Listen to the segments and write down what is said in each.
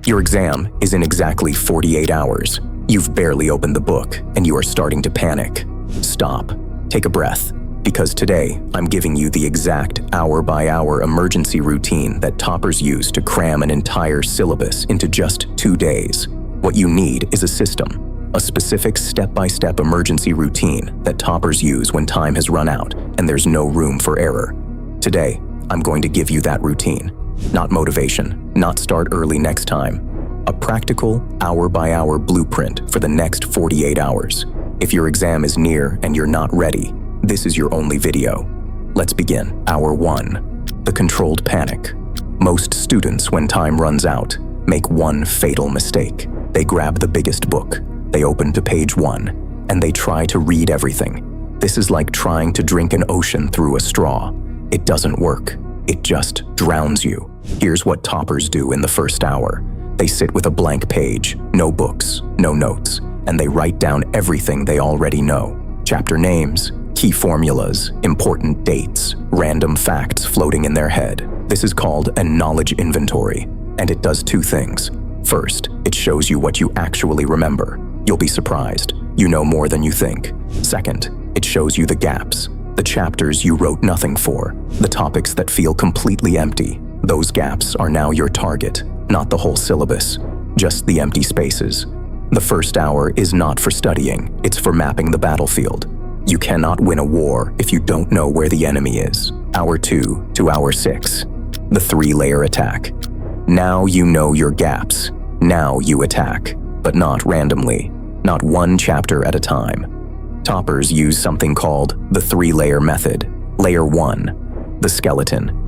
Your exam is in exactly 48 hours. You've barely opened the book, and you are starting to panic. Stop. Take a breath. Because today, I'm giving you the exact hour-by-hour emergency routine that toppers use to cram an entire syllabus into just 2 days. What you need is a system, a specific step-by-step emergency routine that toppers use when time has run out and there's no room for error. Today, I'm going to give you that routine. Not motivation, not start early next time. A practical, hour-by-hour blueprint for the next 48 hours. If your exam is near and you're not ready, this is your only video. Let's begin. Hour 1. The controlled panic. Most students, when time runs out, make one fatal mistake. They grab the biggest book, they open to page 1, and they try to read everything. This is like trying to drink an ocean through a straw. It doesn't work. It just drowns you. Here's what toppers do in the first hour. They sit with a blank page, no books, no notes, and they write down everything they already know. Chapter names, key formulas, important dates, random facts floating in their head. This is called a knowledge inventory, and it does 2 things. First, it shows you what you actually remember. You'll be surprised. You know more than you think. Second, it shows you the gaps, the chapters you wrote nothing for, the topics that feel completely empty. Those gaps are now your target, not the whole syllabus, just the empty spaces. The first hour is not for studying, it's for mapping the battlefield. You cannot win a war if you don't know where the enemy is. Hour 2 to hour 6, the 3-layer attack. Now you know your gaps. Now you attack, but not randomly, not one chapter at a time. Toppers use something called the 3-layer method. Layer 1, the skeleton.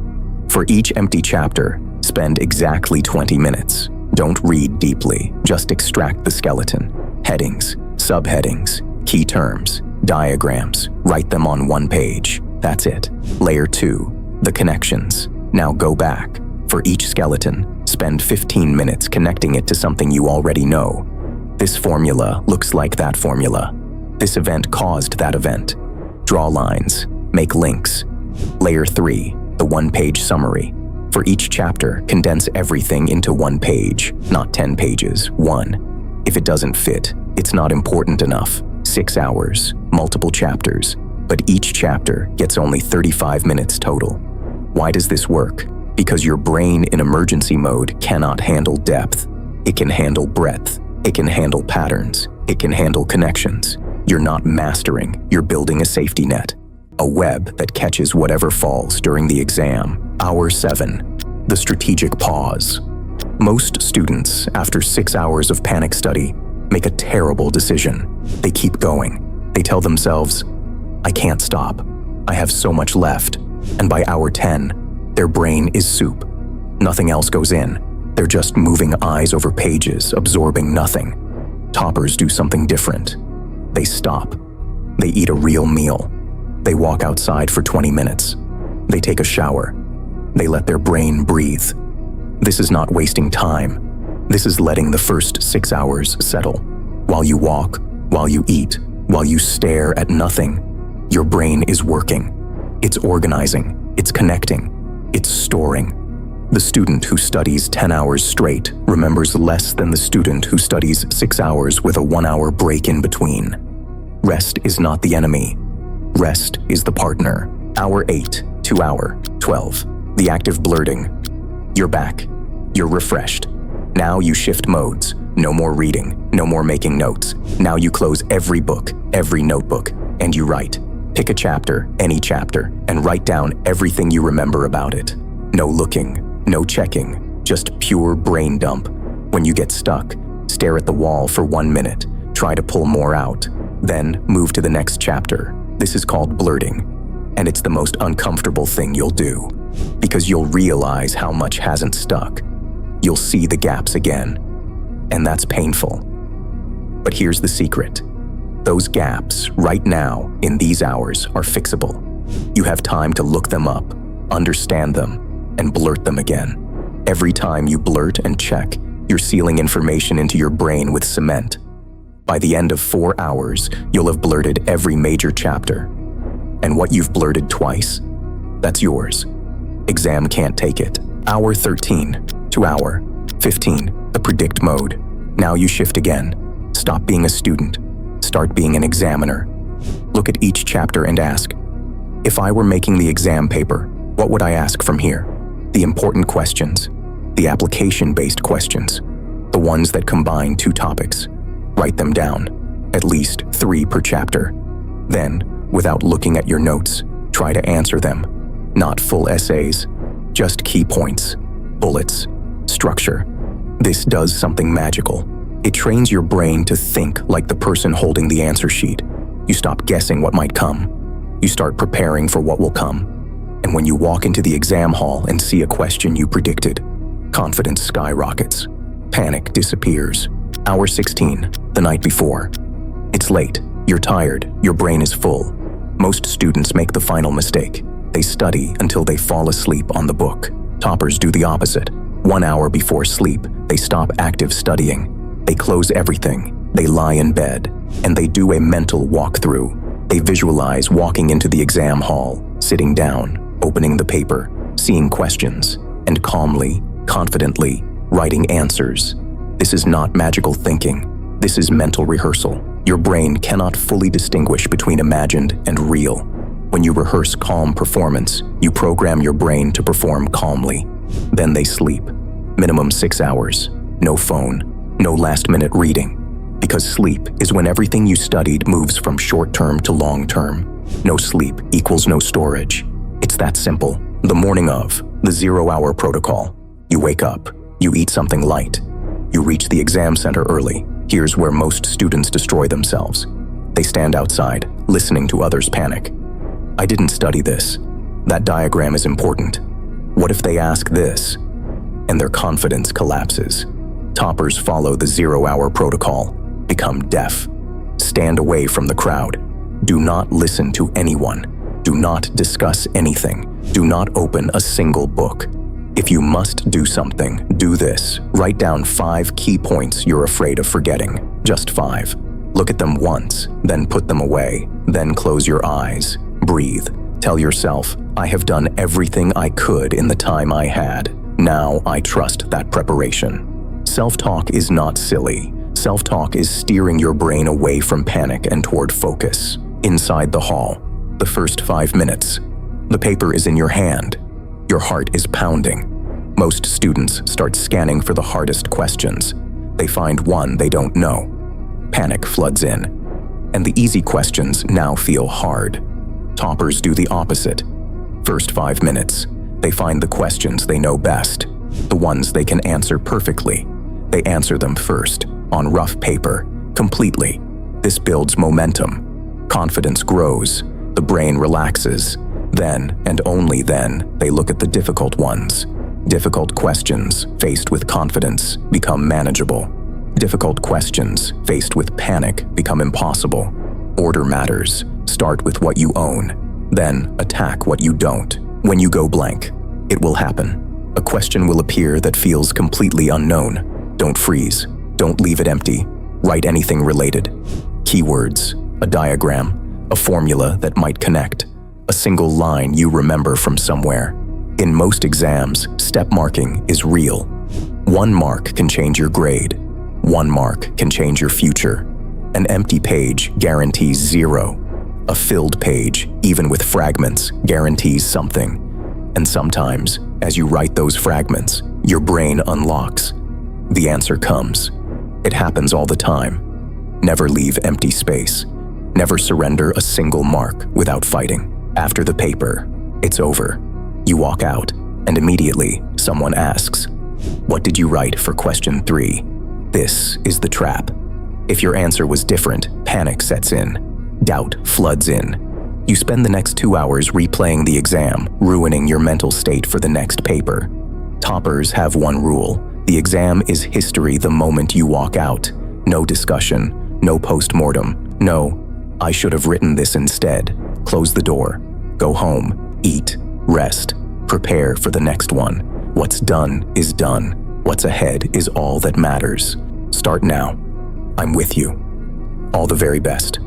For each empty chapter, spend exactly 20 minutes. Don't read deeply, just extract the skeleton. Headings, subheadings, key terms, diagrams, write them on 1 page. That's it. Layer 2, the connections. Now go back. For each skeleton, spend 15 minutes connecting it to something you already know. This formula looks like that formula. This event caused that event. Draw lines, make links. Layer 3, the 1-page summary. For each chapter, condense everything into 1 page, not 10 pages, 1. If it doesn't fit, it's not important enough. 6 hours, multiple chapters, but each chapter gets only 35 minutes total. Why does this work? Because your brain in emergency mode cannot handle depth. It can handle breadth. It can handle patterns. It can handle connections. You're not mastering, you're building a safety net. A web that catches whatever falls during the exam. Hour 7, the strategic pause. Most students, after 6 hours of panic study, make a terrible decision. They keep going. They tell themselves, I can't stop. I have so much left. And by hour 10, their brain is soup. Nothing else goes in. They're just moving eyes over pages, absorbing nothing. Toppers do something different. They stop. They eat a real meal. They walk outside for 20 minutes. They take a shower. They let their brain breathe. This is not wasting time. This is letting the first 6 hours settle. While you walk, while you eat, while you stare at nothing, your brain is working. It's organizing. It's connecting. It's storing. The student who studies 10 hours straight remembers less than the student who studies 6 hours with a 1-hour break in between. Rest is not the enemy. Rest is the partner. Hour 8 to hour 12. The active blurting. You're back. You're refreshed. Now you shift modes. No more reading. No more making notes. Now you close every book, every notebook, and you write. Pick a chapter, any chapter, and write down everything you remember about it. No looking. No checking, just pure brain dump. When you get stuck, stare at the wall for 1 minute, try to pull more out, then move to the next chapter. This is called blurting, and it's the most uncomfortable thing you'll do, because you'll realize how much hasn't stuck. You'll see the gaps again, and that's painful. But here's the secret. Those gaps, right now, in these hours, are fixable. You have time to look them up, understand them, and blurt them again. Every time you blurt and check, you're sealing information into your brain with cement. By the end of 4 hours, you'll have blurted every major chapter. And what you've blurted twice, that's yours. Exam can't take it. Hour 13 to hour 15. the predict mode. Now you shift again. Stop being a student. Start being an examiner. Look at each chapter and ask, if I were making the exam paper, what would I ask from here? The important questions, the application-based questions, the ones that combine two topics. Write them down, at least 3 per chapter. Then, without looking at your notes, try to answer them. Not full essays, just key points, bullets, structure. This does something magical. It trains your brain to think like the person holding the answer sheet. You stop guessing what might come. You start preparing for what will come. And when you walk into the exam hall and see a question you predicted, confidence skyrockets. Panic disappears. Hour 16, the night before. It's late, you're tired, your brain is full. Most students make the final mistake. They study until they fall asleep on the book. Toppers do the opposite. 1 hour before sleep, they stop active studying. They close everything, they lie in bed, and they do a mental walkthrough. They visualize walking into the exam hall, sitting down, opening the paper, seeing questions, and calmly, confidently, writing answers. This is not magical thinking. This is mental rehearsal. Your brain cannot fully distinguish between imagined and real. When you rehearse calm performance, you program your brain to perform calmly. Then they sleep. Minimum 6 hours. No phone. No last-minute reading. Because sleep is when everything you studied moves from short-term to long-term. No sleep equals no storage. It's that simple. The morning of, the 0-hour protocol. You wake up. You eat something light. You reach the exam center early. Here's where most students destroy themselves. They stand outside, listening to others panic. I didn't study this. That diagram is important. What if they ask this? And their confidence collapses. Toppers follow the 0-hour protocol, become deaf. Stand away from the crowd. Do not listen to anyone. Do not discuss anything. Do not open a single book. If you must do something, do this. Write down 5 key points you're afraid of forgetting. Just 5. Look at them once, then put them away. Then close your eyes. Breathe. Tell yourself, I have done everything I could in the time I had. Now I trust that preparation. Self-talk is not silly. Self-talk is steering your brain away from panic and toward focus. Inside the hall, the first 5 minutes. The paper is in your hand. Your heart is pounding. Most students start scanning for the hardest questions. They find one they don't know. Panic floods in. And the easy questions now feel hard. Toppers do the opposite. First 5 minutes, they find the questions they know best. The ones they can answer perfectly. They answer them first, on rough paper, completely. This builds momentum. Confidence grows. The brain relaxes. Then, and only then, they look at the difficult ones. Difficult questions, faced with confidence, become manageable. Difficult questions, faced with panic, become impossible. Order matters. Start with what you own. Then, attack what you don't. When you go blank, it will happen. A question will appear that feels completely unknown. Don't freeze. Don't leave it empty. Write anything related. Keywords, a diagram, a formula that might connect, a single line you remember from somewhere. In most exams, step marking is real. 1 mark can change your grade. 1 mark can change your future. An empty page guarantees 0. A filled page, even with fragments, guarantees something. And sometimes, as you write those fragments, your brain unlocks. The answer comes. It happens all the time. Never leave empty space. Never surrender a single mark without fighting. After the paper, it's over. You walk out, and immediately someone asks, "What did you write for question 3?" This is the trap. If your answer was different, panic sets in. Doubt floods in. You spend the next 2 hours replaying the exam, ruining your mental state for the next paper. Toppers have one rule. The exam is history the moment you walk out. No discussion, no post-mortem, no, I should have written this instead. Close the door. Go home, eat, rest, prepare for the next one. What's done is done. What's ahead is all that matters. Start now. I'm with you. All the very best.